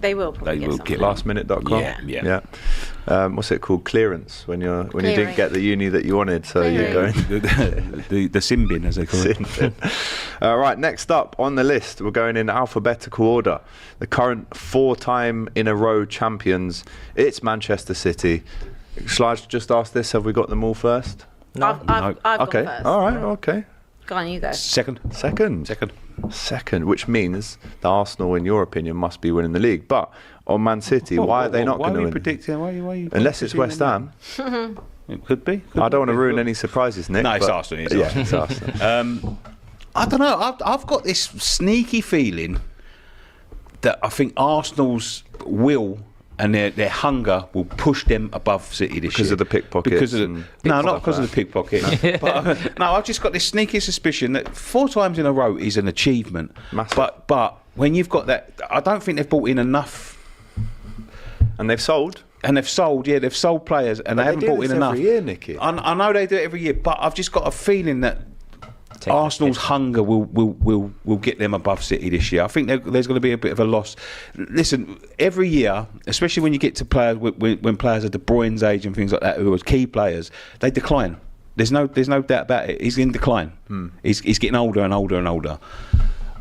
They will probably get something. Lastminute.com. Yeah. What's it called? Clearance when you didn't get the uni that you wanted, so you're going the sin bin, as they call it. Right, next up on the list, we're going in alphabetical order. The current 4-time in a row champions. It's Manchester City. Shall I just ask this? Have we got them all first? No. I've okay. gone first. All right. Okay. Go on, you go. Second, which means that Arsenal, in your opinion, must be winning the league. But on Man City, why are they not going to win? Predicting? Why are you Unless it's West Ham. It could be. I don't want to ruin any surprises, Nick. No, it's Arsenal. It's Arsenal. I don't know. I've got this sneaky feeling that I think Arsenal's will and their hunger will push them above City this year. Because of the pickpockets? Not because of the pickpocket. But, no, I've just got this sneaky suspicion that 4 times in a row is an achievement. Massive. But when you've got that, I don't think they've brought in enough. And they've sold? They've sold players, and they haven't brought in enough. Every year, Nicky. I know they do it every year, but I've just got a feeling that Arsenal's hunger will get them above City this year. I think there's going to be a bit of a loss. Listen, every year, especially when you get to players when players are De Bruyne's age and things like that, who are key players, they decline. There's no doubt about it. He's in decline. He's getting older and older and older.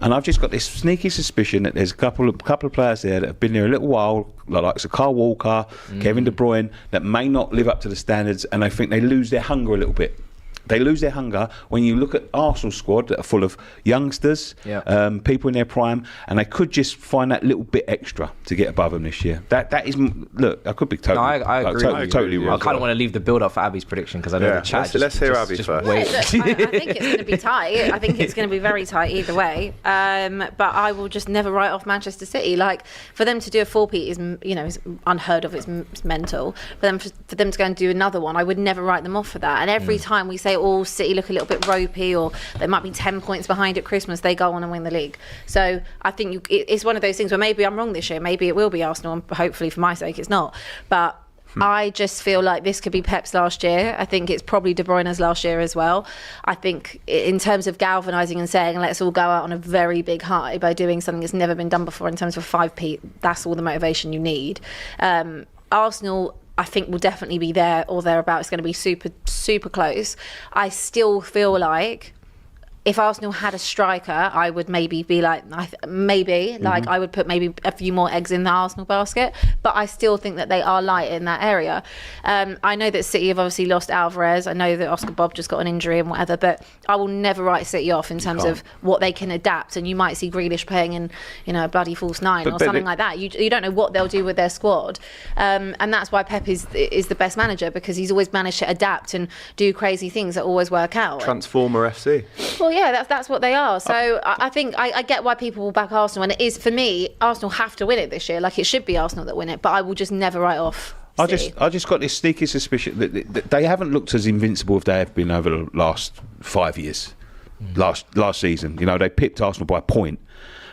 And I've just got this sneaky suspicion that there's a couple of players there that have been there a little while, like Kyle Walker, Kevin De Bruyne, that may not live up to the standards, and I think they lose their hunger a little bit. They lose their hunger when you look at Arsenal's squad that are full of youngsters, people in their prime, and they could just find that little bit extra to get above them this year. That is, look, I could be totally. No, I agree. Totally wrong. I kind of want to leave the build up for Abby's prediction because I know the chat. Let's hear Abby first. Wait. I think it's going to be tight. I think it's going to be very tight either way. But I will just never write off Manchester City. Like, for them to do a 4-peat is unheard of. It's mental. For them to go and do another one, I would never write them off for that. And every time we say, City look a little bit ropey, or they might be 10 points behind at Christmas, they go on and win the league. So I think it's one of those things where maybe I'm wrong this year, maybe it will be Arsenal, and hopefully for my sake it's not, but I just feel like this could be Pep's last year. I think it's probably De Bruyne's last year as well. I think in terms of galvanising and saying let's all go out on a very big high by doing something that's never been done before in terms of 5p, that's all the motivation you need. Arsenal, I think, will definitely be there or thereabouts. It's going to be super, super close. I still feel like if Arsenal had a striker, I would maybe be like, I would put maybe a few more eggs in the Arsenal basket, but I still think that they are light in that area. I know that City have obviously lost Alvarez. I know that Oscar Bob just got an injury and whatever, but I will never write City off in terms of what they can adapt. And you might see Grealish playing in, a bloody false 9 or something like that. You don't know what they'll do with their squad. And that's why Pep is the best manager, because he's always managed to adapt and do crazy things that always work out. Transformer FC. Well, yeah, that's what they are. So I think I get why people will back Arsenal, and it is, for me, Arsenal have to win it this year. Like, it should be Arsenal that win it, but I will just never write off City. I just got this sneaky suspicion that they haven't looked as invincible as they have been over the last 5 years. Last season, they pipped Arsenal by a point,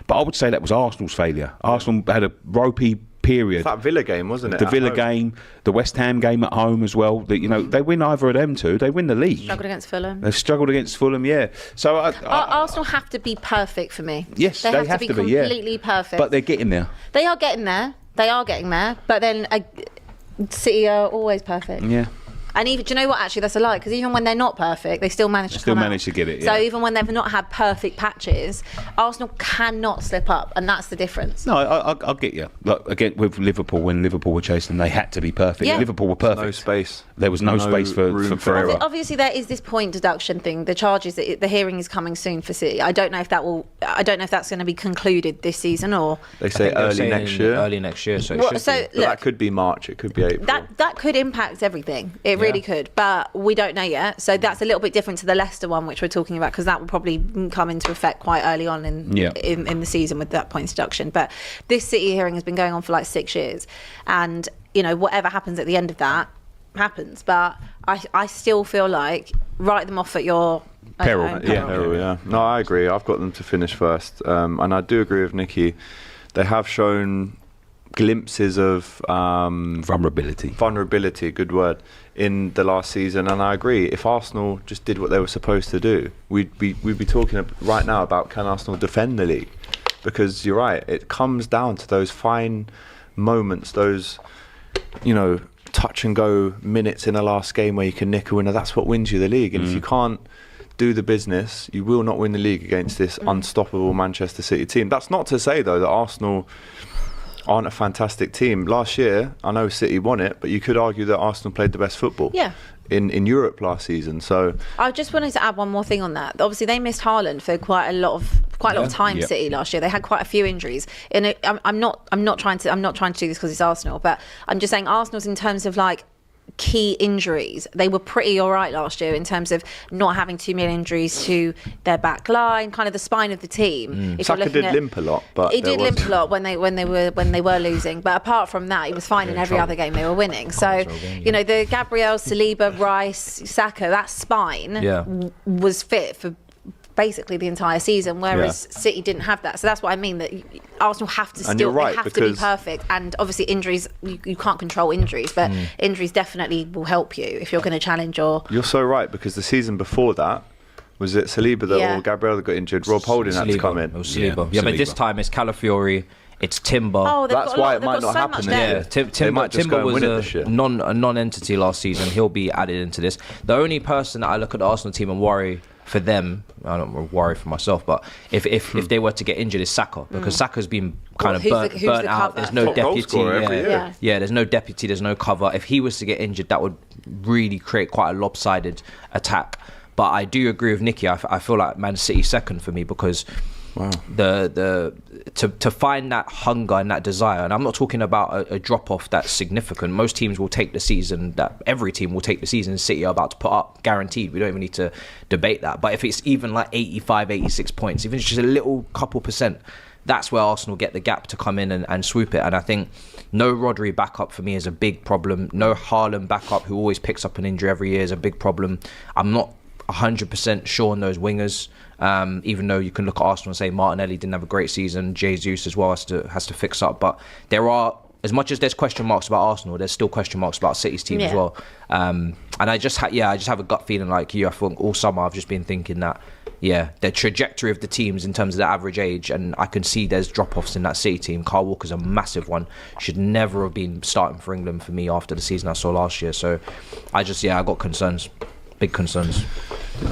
but I would say that was Arsenal's failure. Arsenal had a ropey period. It's that Villa game, wasn't it? The Villa game, the West Ham game at home as well. They win either of them two, they win the league. Struggled against Fulham. They've struggled against Fulham, yeah. So Arsenal have to be perfect for me. Yes, they have to be completely perfect. But they're getting there. They are getting there. But then City are always perfect. Yeah. And even, do you know what? Actually, that's a lie, because even when they're not perfect, they still manage to get it. Yeah. So even when they've not had perfect patches, Arsenal cannot slip up, and that's the difference. No, I'll get you. Like, again, with Liverpool, when Liverpool were chasing, they had to be perfect. Yeah. Liverpool were perfect. No space. There was no space for error. Obviously, there is this point deduction thing. The charges, the hearing is coming soon for City. I don't know if that's going to be concluded this season, or they say early next year. Early next year, so look, that could be March. It could be April. That could impact everything. It really could, but we don't know yet. So that's a little bit different to the Leicester one, which we're talking about, because that will probably come into effect quite early on in the season with that points deduction. But this City hearing has been going on for like 6 years, and whatever happens at the end of that happens. But I still feel like write them off at your peril. Yeah. No, I agree. I've got them to finish first, and I do agree with Nicky. They have shown glimpses of vulnerability, good word, in the last season, and I agree. If Arsenal just did what they were supposed to do, we'd be talking right now about, can Arsenal defend the league? because you're right. It comes down to those fine moments, those, touch and go minutes in the last game where you can nick a winner. That's what wins you the league. And if you can't do the business, you will not win the league against this unstoppable Manchester City team. That's not to say, though, that Arsenal aren't a fantastic team. Last year, I know City won it, but you could argue that Arsenal played the best football in Europe last season. So I just wanted to add one more thing on that. Obviously, they missed Haaland for quite a lot of time. City last year, they had quite a few injuries. And I'm not trying to do this because it's Arsenal, but I'm just saying Arsenal's in terms of like key injuries, they were pretty all right last year in terms of not having too many injuries to their back line, kind of the spine of the team. Saka did limp a lot, but he did limp a lot when they were losing. But apart from that, he was fine in every other game they were winning. So the Gabriel, Saliba, Rice, Saka, that spine was fit for basically the entire season, whereas City didn't have that. So that's what I mean, that Arsenal have to still to be perfect. And obviously injuries, you can't control injuries, but injuries definitely will help you if you're going to challenge You're so right, because the season before that, was it Saliba or Gabriel that got injured? Rob Holding had to come in. It was Saliba. Yeah, but this time it's Calafiori, it's Timber. Oh, that's why it might not happen. Timber was a non-entity last season. He'll be added into this. The only person that I look at the Arsenal team and worry for them, I don't worry for myself, but if they were to get injured, is Saka, because Saka's been kind of burnt out. There's no deputy. There's no deputy. There's no cover. If he was to get injured, that would really create quite a lopsided attack. But I do agree with Nicky. I feel like Man City second for me, because to find that hunger and that desire, and I'm not talking about a drop off that's significant. Most teams will take the season, that every team will take the season City are about to put up, guaranteed. We don't even need to debate that. But if it's even like 85, 86 points, even just a little couple percent, that's where Arsenal get the gap to come in and swoop it. And I think no Rodri backup for me is a big problem. No Haaland backup, who always picks up an injury every year, is a big problem. I'm not 100% sure on those wingers, even though you can look at Arsenal and say Martinelli didn't have a great season, Jesus as well has to fix up. But there are, as much as there's question marks about Arsenal, there's still question marks about City's team as well. And I just have a gut feeling like you. I think all summer I've just been thinking that the trajectory of the teams in terms of the average age, and I can see there's drop-offs in that City team. Kyle Walker's a massive one. Should never have been starting for England for me after the season I saw last year. So I got concerns. Big concerns.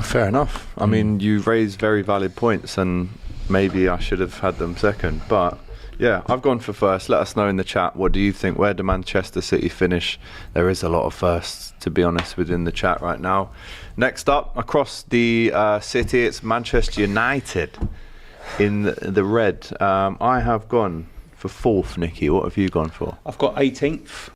Fair enough. I mean, you raised very valid points, and maybe I should have had them second. But I've gone for first. Let us know in the chat, what do you think? Where do Manchester City finish? There is a lot of firsts, to be honest, within the chat right now. Next up, across the city, it's Manchester United in the red. I have gone for fourth, Nicky. What have you gone for? I've got 18th.